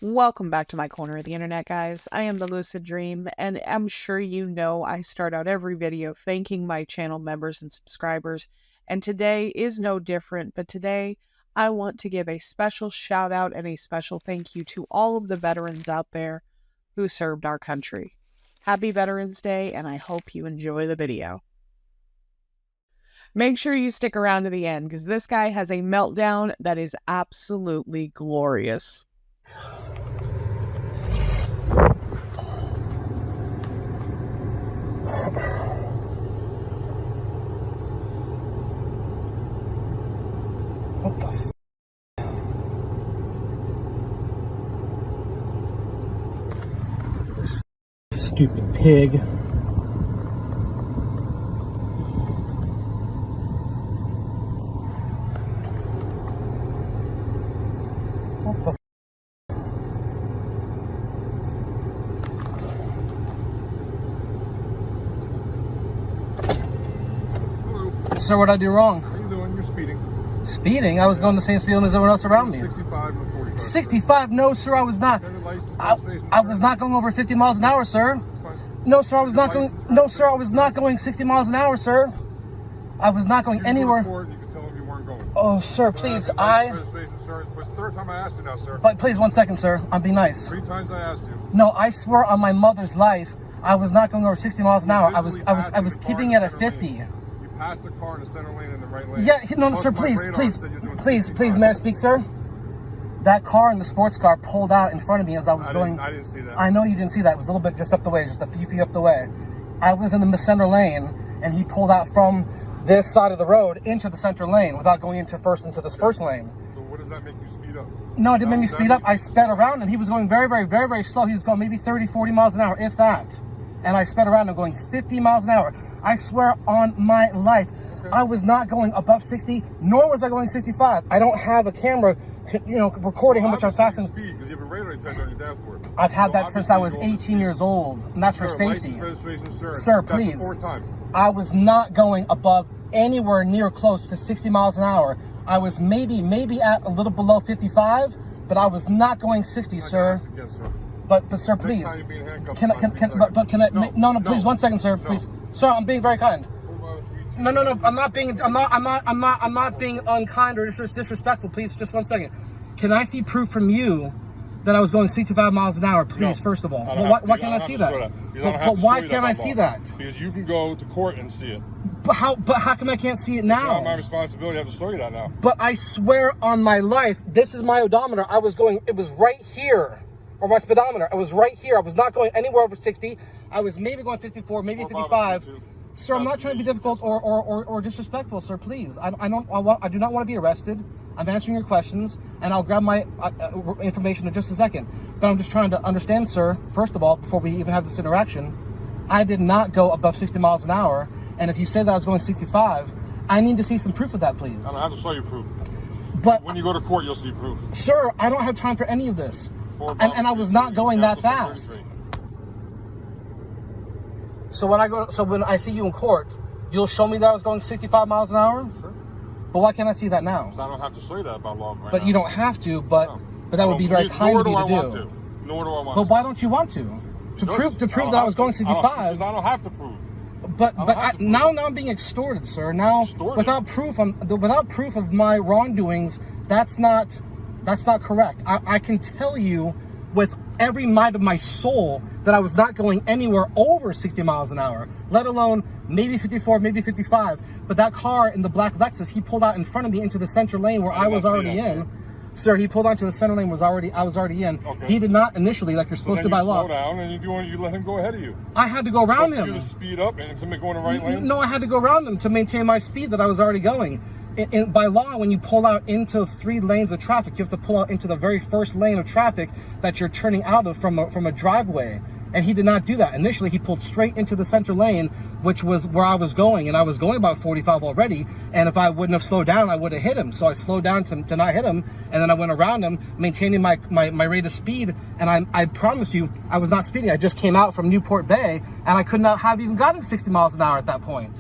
Welcome back to my corner of the internet, guys. I am the Lucid Dream, and I'm sure you know I start out every video thanking my channel members and subscribers, and today is no different, but today I want to give a special shout out and a special thank you to all of the veterans out there who served our country. Happy Veterans Day, and I hope you enjoy the video. Make sure you stick around to the end, because this guy has a meltdown that is absolutely glorious. What the f? This stupid pig. What the f? Hello. Sir, what'd I do wrong? How you doing? You're speeding. Speeding? I was going the same speed limit as everyone else around me. 65 and 45. 65? No, sir, I was not. I was not going over 50 miles an hour, sir. No, sir, I was not going. No, sir, I was not going 60 miles an hour, sir. I was not going anywhere. You can tell them you weren't going. Oh, sir, please, It's the third time I asked you now, sir. But please, 1 second, sir. I'm being nice. 3 times I asked you. No, I swear on my mother's life, I was not going over 60 miles an hour. I was keeping it at 50. You passed the car in the center lane and the right lane. Yeah, no, sir, please, may I speak, sir? That car in the sports car pulled out in front of me as I was going. I didn't see that. I know you didn't see that. It was a little bit just up the way, just a few feet up the way. I was in the center lane, and he pulled out from this side of the road into the center lane without going into this first lane. So what does that make you speed up? No, it didn't make me speed up. I sped around him. He was going very, very, very, very slow. He was going maybe 30, 40 miles an hour, if that. And I sped around him going 50 miles an hour. I swear on my life, I was not going above 60, nor was I going 65. I don't have a camera, recording how much I'm fast. Speed because you have a radar detector on your dashboard. I've had that since I was 18 years old, and that's for safety. Sir, please. I was not going above anywhere near close to 60 miles an hour. I was maybe at a little below 55, but I was not going 60, sir. But sir, please. Can I? No, please. 1 second, sir. Please, sir. I'm being very kind. No. I'm not being unkind or disrespectful. Please, just 1 second. Can I see proof from you that I was going 65 miles an hour? Please, first of all. Why can't I see that? But why can't I see that? Because you can go to court and see it. But how come I can't see it now? It's not my responsibility. I have to show you that now. But I swear on my life, this is my odometer. I was going. It was right here. Or my speedometer. I was right here. I was not going anywhere over 60. I was maybe going 54, maybe 55. Sir, I'm not trying to be difficult or disrespectful, sir. Please, I do not want to be arrested. I'm answering your questions, and I'll grab my information in just a second. But I'm just trying to understand, sir. First of all, before we even have this interaction, I did not go above 60 miles an hour. And if you say that I was going 65, I need to see some proof of that, please. I don't have to show you proof. But when you go to court, you'll see proof. Sir, I don't have time for any of this. And I was not going that fast. So when I see you in court, you'll show me that I was going 65 miles an hour? Sure. But why can't I see that now? Because I don't have to show you that about law right now. But you don't have to, but that would be very kind of you to do. Nor do I want to. But why don't you want to? To prove that I was going 65. Because I don't have to prove. But now I'm being extorted, sir. Now without proof of my wrongdoings, that's not correct. I can tell you with every might of my soul that I was not going anywhere over 60 miles an hour, let alone maybe 54, maybe 55. But that car in the black Lexus, he pulled out in front of me into the center lane where I was already in. Sir, he pulled onto the center lane I was already in. Okay. He did not initially, like you're supposed to by law. Slow down and you let him go ahead of you. I had to go around him. You to speed up and to go in the right lane? No, I had to go around him to maintain my speed that I was already going. By law, when you pull out into 3 lanes of traffic, you have to pull out into the very first lane of traffic that you're turning out of from a driveway. And he did not do that. Initially, he pulled straight into the center lane, which was where I was going. And I was going about 45 already. And if I wouldn't have slowed down, I would have hit him. So I slowed down to not hit him. And then I went around him, maintaining my rate of speed. And I promise you, I was not speeding. I just came out from Newport Bay, and I could not have even gotten 60 miles an hour at that point.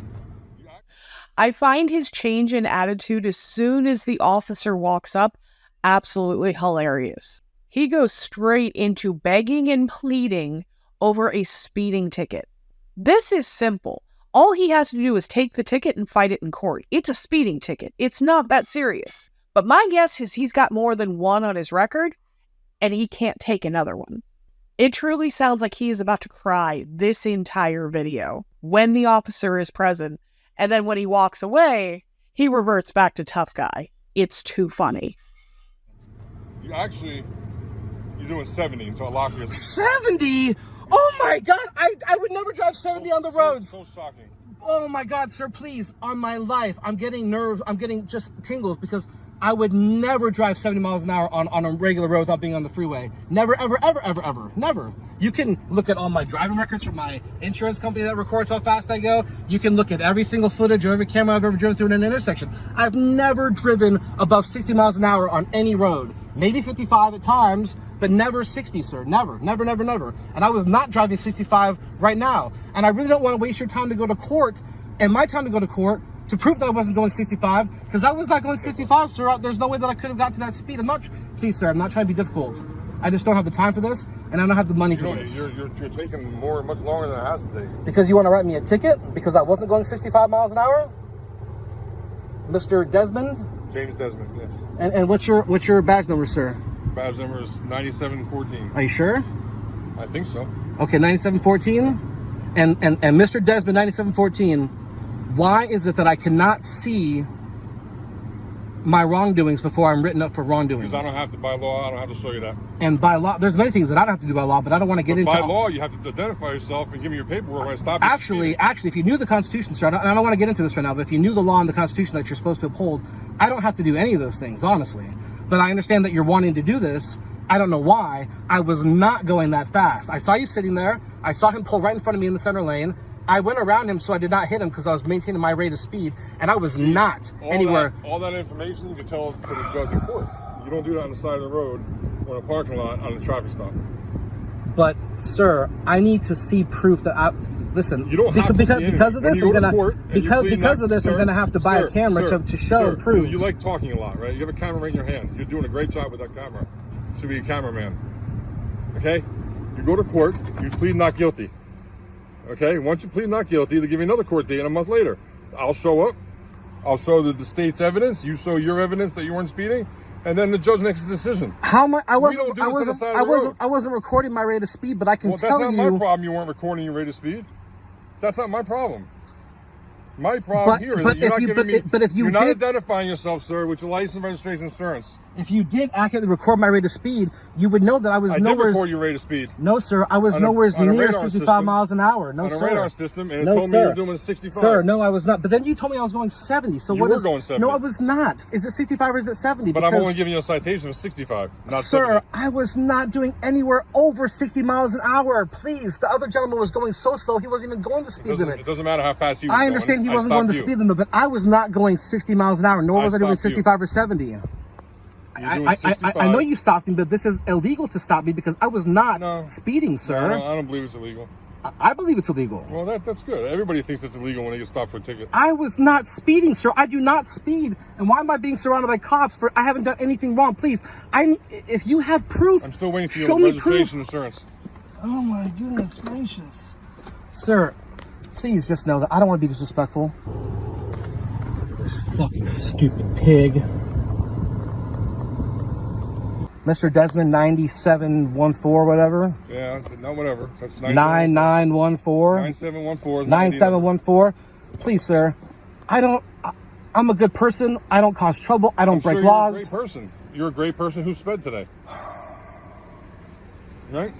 I find his change in attitude as soon as the officer walks up absolutely hilarious. He goes straight into begging and pleading over a speeding ticket. This is simple. All he has to do is take the ticket and fight it in court. It's a speeding ticket. It's not that serious. But my guess is he's got more than one on his record, and he can't take another one. It truly sounds like he is about to cry this entire video when the officer is present, and then when he walks away, he reverts back to tough guy. It's too funny. You're doing 70 until I lock you. 70? Oh my God, I would never drive 70 on the roads. So shocking. Oh my God, sir, please, on my life, I'm getting nerves, I'm getting just tingles because I would never drive 70 miles an hour on a regular road without being on the freeway. Never, ever, ever, ever, ever, never. You can look at all my driving records from my insurance company that records how fast I go. You can look at every single footage or every camera I've ever driven through in an intersection. I've never driven above 60 miles an hour on any road. Maybe 55 at times, but never 60, sir. Never, never, never, never. And I was not driving 65 right now. And I really don't want to waste your time to go to court and my time to go to court to prove that I wasn't going 65, because I was not going 65, sir. There's no way that I could have got to that speed. Please, sir, I'm not trying to be difficult. I just don't have the time for this, and I don't have the money for this. You're taking much longer than it has to take. Because you want to write me a ticket because I wasn't going 65 miles an hour? Mr. Desmond? James Desmond, yes. And what's your badge number, sir? Badge number is 9714. Are you sure? I think so. Okay, 9714. And Mr. Desmond, 9714, why is it that I cannot see my wrongdoings before I'm written up for wrongdoings? Because I don't have to, by law, I don't have to show you that. And by law, there's many things that I don't have to do by law, but I don't want to get into. By law, you have to identify yourself and give me your paperwork when I stop you. Actually, if you knew the Constitution, sir, and I don't want to get into this right now, but if you knew the law and the Constitution that you're supposed to uphold, I don't have to do any of those things, honestly. But I understand that you're wanting to do this. I don't know why. I was not going that fast. I saw you sitting there. I saw him pull right in front of me in the center lane. I went around him so I did not hit him because I was maintaining my rate of speed, and I was not anywhere. All that information you can tell to the judge in court. You don't do that on the side of the road or in a parking lot on a traffic stop. But, sir, I need to see proof that I... Listen, you don't have to see because of this, I'm gonna have to buy a camera to show and prove. You like talking a lot, right? You have a camera right in your hand. You're doing a great job with that camera. You should be a cameraman. Okay? You go to court, you plead not guilty. Okay? Once you plead not guilty, they give you another court date a month later. I'll show up. I'll show the state's evidence. You show your evidence that you weren't speeding. And then the judge makes a decision. I wasn't recording my rate of speed, but I can tell you... That's not my problem you weren't recording your rate of speed. That's not my problem. My problem here is that you're not identifying yourself, sir, with your license, registration, insurance. If you did accurately record my rate of speed, you would know that I was nowhere... I did record your rate of speed. No, sir. I was nowhere near 65 miles an hour. No, sir. On a radar system, and it told me you were doing 65. Sir, no, I was not. But then you told me I was going 70. So you were going 70. No, I was not. Is it 65 or is it 70? But I'm only giving you a citation of 65, not 70. Sir, I was not doing anywhere over 60 miles an hour. Please. The other gentleman was going so slow, he wasn't even going the speed limit. It doesn't matter how fast he was going. I understand he wasn't going the speed limit, but I was not going 60 miles an hour, nor was I doing 65 or 70. I know you stopped me, but this is illegal to stop me because I was not speeding, sir. No, I don't believe it's illegal. I believe it's illegal. Well, that's good. Everybody thinks it's illegal when they get stopped for a ticket. I was not speeding, sir. I do not speed. And why am I being surrounded by cops for I haven't done anything wrong? Please, if you have proof, I'm still waiting for your registration insurance. Oh my goodness gracious. Sir, please just know that I don't want to be disrespectful. This fucking stupid pig. Mr. Desmond, 9714, whatever. Yeah, no, whatever. That's 9914. 9714. 9714. Please, sir. I'm a good person. I don't cause trouble. I don't break laws. You're a great person. You're a great person who sped today. Right?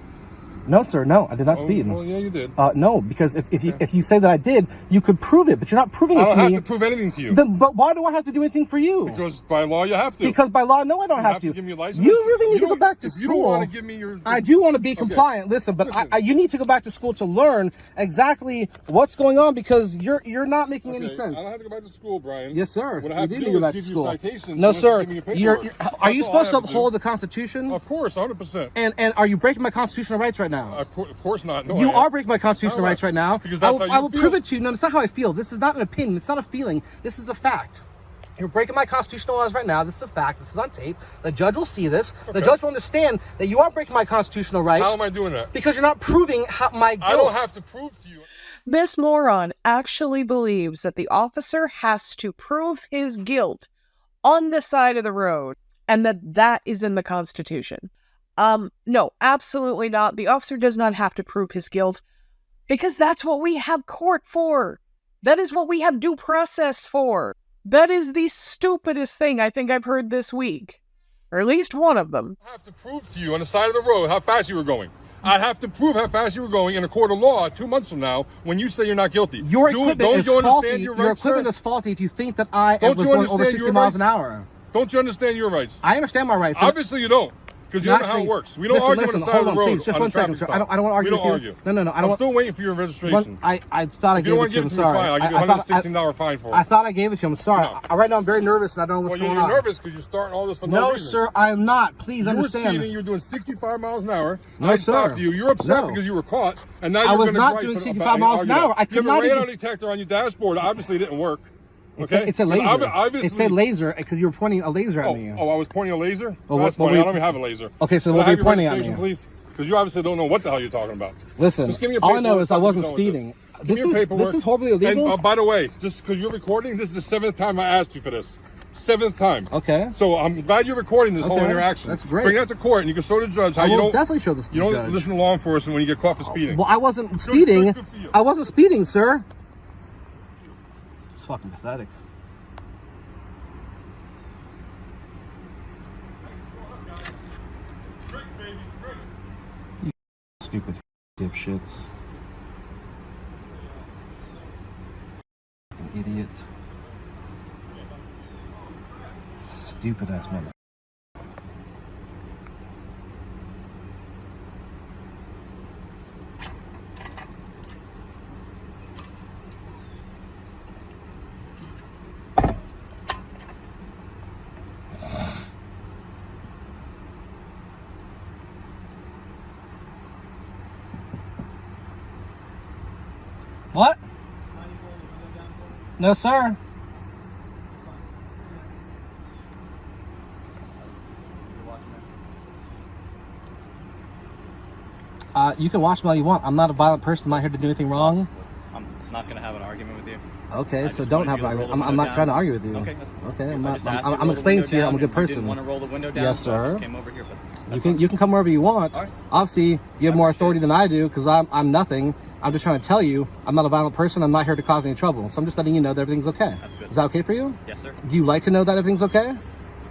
No, sir. No, I did not speed. Well, yeah, you did. No, because if you say that I did, you could prove it, but you're not proving it to me. I don't have to prove anything to you. But why do I have to do anything for you? Because by law you have to. Because by law, no, I don't have to. You have to give me a license. You really need to go back to school. You don't want to give me your... I do want to be compliant. Listen, but you need to go back to school to learn exactly what's going on because you're not making any sense. I don't have to go back to school, Brian. Yes, sir. What I have to do is give you citations. No, sir. Are you supposed to uphold the Constitution? Of course, 100%. And are you breaking my constitutional rights right now? Of course not. No, you are breaking my constitutional rights right now. Because that's how you I will prove it to you. No, it's not how I feel. This is not an opinion. It's not a feeling. This is a fact. You're breaking my constitutional laws right now. This is a fact. This is on tape. The judge will see this. The judge will understand that you are breaking my constitutional rights. How am I doing that? Because you're not proving my guilt. I don't have to prove to you. This moron actually believes that the officer has to prove his guilt on the side of the road and that is in the Constitution. No, absolutely not. The officer does not have to prove his guilt because that's what we have court for. That is what we have due process for. That is the stupidest thing I think I've heard this week. Or at least one of them. I have to prove to you on the side of the road how fast you were going. I have to prove how fast you were going in a court of law 2 months from now when you say you're not guilty. Your equipment is faulty. Your equipment is faulty if you think that I was going over 60 miles an hour. Don't you understand your rights? I understand my rights. Obviously you don't. Because you don't know how it works. We don't argue on the side of the road. Please, just 1 second, sir. I don't want to argue with you. We don't argue. No. I'm still waiting for your registration. I thought I gave it to you. I'm sorry. I'll give you a $116 fine for it. I thought I gave it to you. I'm sorry. No. Right now I'm very nervous and I don't know what's going on. Well, you're nervous because you're starting all this for no reason. No, sir, I am not. Please understand. You were speeding. You were doing 65 miles an hour. No, I sir. stopped you. You're upset because you were caught. And now you're going to I was not doing 65 miles an hour. I could not even... You have a radar detector on your dashboard. Obviously, it didn't work. Okay? It's a laser. It said laser because you were pointing a laser at me. Oh, I was pointing a laser? Well, that's funny. I don't even have a laser. Okay, so what were you pointing at me? Please? Because you obviously don't know what the hell you're talking about. Listen, just give me your all I know is I wasn't speeding. This is horribly illegal. And by the way, just because you're recording, this is the 7th time I asked you for this. 7th time. Okay. So I'm glad you're recording this whole interaction. That's great. Bring it to court and you can show the judge how you don't definitely show this to the judge. You don't listen to law enforcement when you get caught for speeding. Well, I wasn't speeding. I wasn't speeding, sir. It's fucking pathetic. Stupid dipshits. An idiot. Stupid ass mother. What? No, sir. You can watch me all you want. I'm not a violent person. I'm not here to do anything wrong. I'm not going to have an argument with you. Okay, so don't have an argument. I'm not trying to argue with you. Okay. Okay, I'm explaining to you I'm a good person. You didn't want to roll the window down, yes, sir. So I just came over here, but you can come wherever you want. Right. Obviously, you have more authority than I do because I'm nothing. I'm just trying to tell you I'm not a violent person. I'm not here to cause any trouble. So I'm just letting you know that everything's okay. That's good. Is that okay for you? Yes, sir. Do you like to know that everything's okay?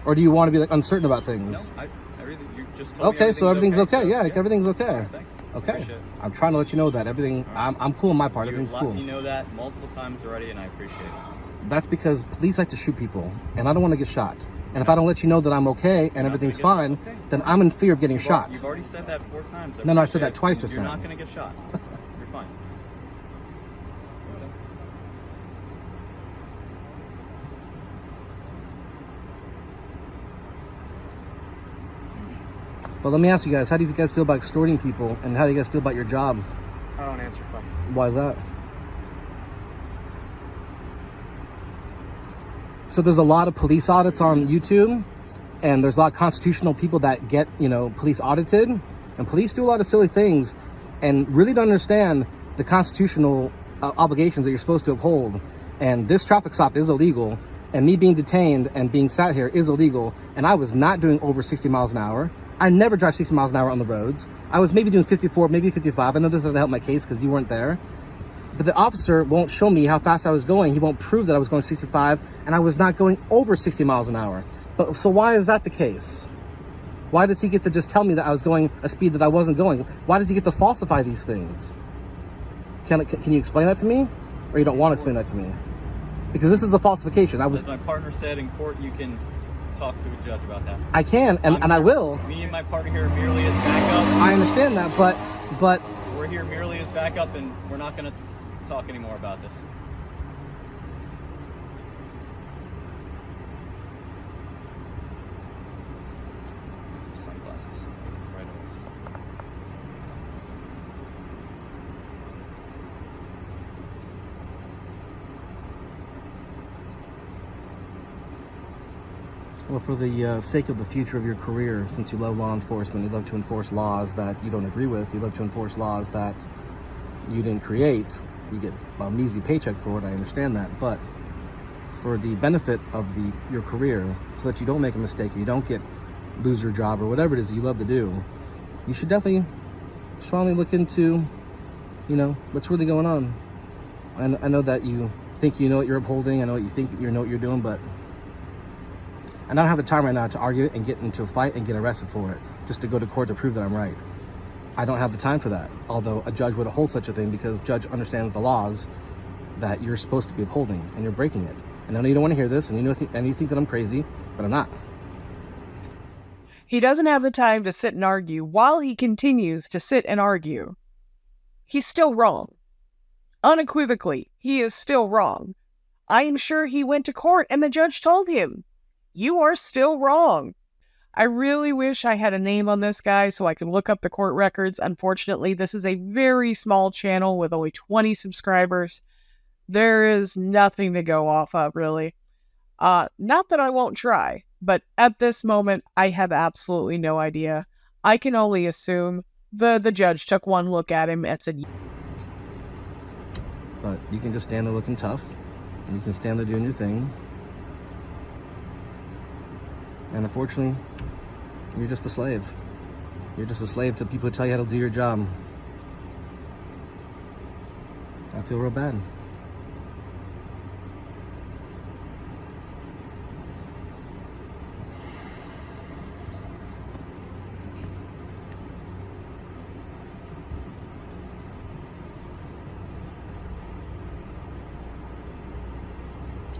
Or do you want to be like uncertain about things? No, everything, you just told okay, me so everything's okay. So, yeah, everything's okay. Right, thanks. Okay. I'm trying to let you know that everything, I'm cool on my part. You've everything's cool. let me know that multiple times already, and I appreciate it. That's because police like to shoot people, and I don't want to get shot. And if I don't let you know that I'm okay and everything's fine, then I'm in fear of getting shot. You've already said that 4 times. No, I said that twice just now. You're not going to get shot. You're fine. But let me ask you guys, how do you guys feel about extorting people, and how do you guys feel about your job? I don't answer questions. Why is that? So there's a lot of police audits on YouTube, and there's a lot of constitutional people that get, police audited, and police do a lot of silly things and really don't understand the constitutional obligations that you're supposed to uphold. And this traffic stop is illegal, and me being detained and being sat here is illegal, and I was not doing over 60 miles an hour. I never drive 60 miles an hour on the roads. I was maybe doing 54, maybe 55. I know this doesn't help my case because you weren't there. But the officer won't show me how fast I was going. He won't prove that I was going 65, and I was not going over 60 miles an hour. But so why is that the case? Why does he get to just tell me that I was going a speed that I wasn't going? Why does he get to falsify these things? Can you explain that to me? Or you don't want to explain that to me? Because this is a falsification. As my partner said in court, you can talk to a judge about that. I can, and I will. Me and my partner here are merely as backup. I understand that, but we're here merely as backup, and we're not going to talk anymore about this. Sunglasses. Right over. Well, for the sake of the future of your career, since you love law enforcement, you love to enforce laws that you don't agree with, you love to enforce laws that you didn't create, you get a measly paycheck for it, I understand that, but for the benefit of your career, so that you don't make a mistake, you don't lose your job or whatever it is you love to do, you should definitely strongly look into, what's really going on. I know that you think you know what you're upholding, I know you think you know what you're doing, but I don't have the time right now to argue and get into a fight and get arrested for it, just to go to court to prove that I'm right. I don't have the time for that, although a judge would hold such a thing, because judge understands the laws that you're supposed to be upholding, and you're breaking it. And I know you don't want to hear this, and you think that I'm crazy, but I'm not. He doesn't have the time to sit and argue while he continues to sit and argue. He's still wrong. Unequivocally, he is still wrong. I am sure he went to court and the judge told him, "You are still wrong." I really wish I had a name on this guy so I could look up the court records. Unfortunately, this is a very small channel with only 20 subscribers. There is nothing to go off of, really. Not that I won't try, but at this moment, I have absolutely no idea. I can only assume the judge took one look at him and said, But you can just stand there looking tough, and you can stand there doing your thing. And unfortunately, you're just a slave. You're just a slave to people who tell you how to do your job. I feel real bad.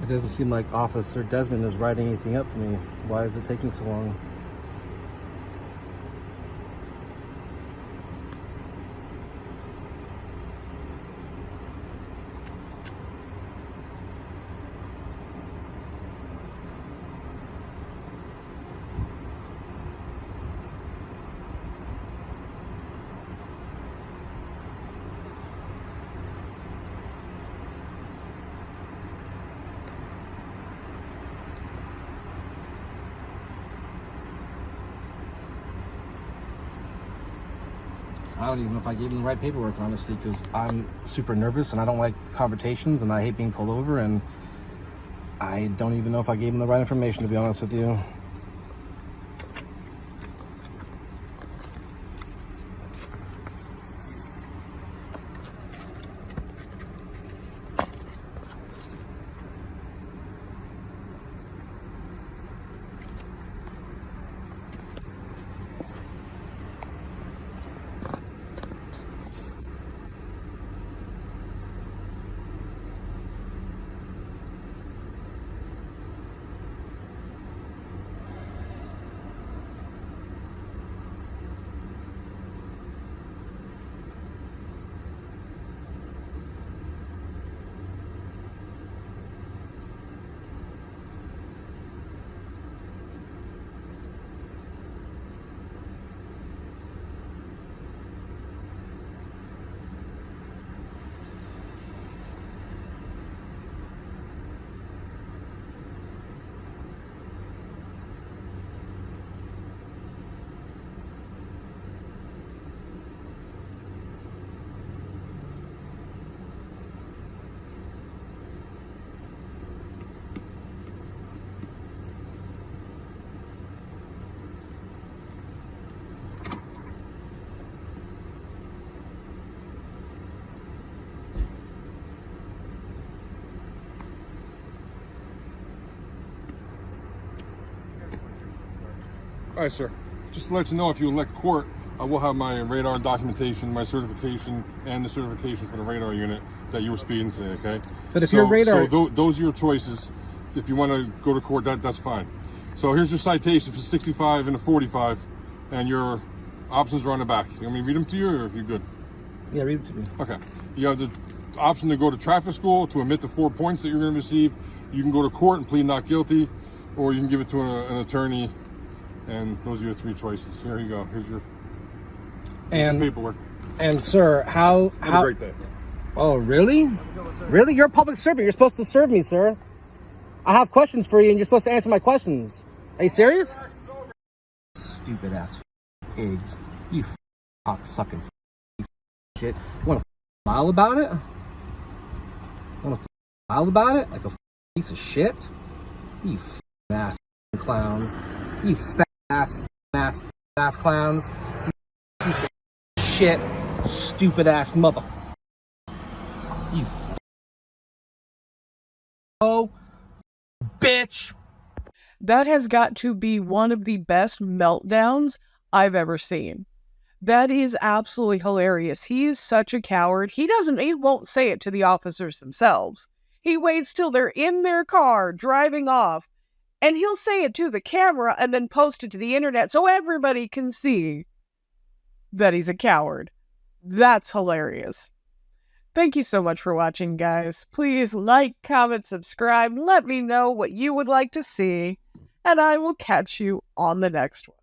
It doesn't seem like Officer Desmond is writing anything up for me. Why is it taking so long? I don't even know if I gave him the right paperwork, honestly, because I'm super nervous and I don't like confrontations and I hate being pulled over, and I don't even know if I gave him the right information, to be honest with you. All right, sir. Just to let you know, if you elect court, I will have my radar documentation, my certification, and the certification for the radar unit that you were speeding today, okay? But if your radar... So those are your choices. If you want to go to court, that's fine. So here's your citation for 65 and a 45, and your options are on the back. You want me to read them to you, or are you good? Yeah, read them to me. Okay. You have the option to go to traffic school to omit the 4 points that you're going to receive. You can go to court and plead not guilty, or you can give it to an attorney. And those are your 3 choices. Here you go. Here's your paperwork. And sir, how Have a great day. Oh, really? Really? You're a public servant. You're supposed to serve me, sir. I have questions for you, and you're supposed to answer my questions. Are you serious? Stupid ass pigs. You cocksucking shit. You wanna file about it? Wanna file about it? Like a piece of shit? You ass clown. You fat ass clowns. You piece of shit. Stupid ass mother. You bitch. That has got to be one of the best meltdowns I've ever seen. That is absolutely hilarious. He is such a coward. He won't say it to the officers themselves. He waits till they're in their car driving off, and he'll say it to the camera and then post it to the internet so everybody can see that he's a coward. That's hilarious. Thank you so much for watching, guys. Please like, comment, subscribe. Let me know what you would like to see, and I will catch you on the next one.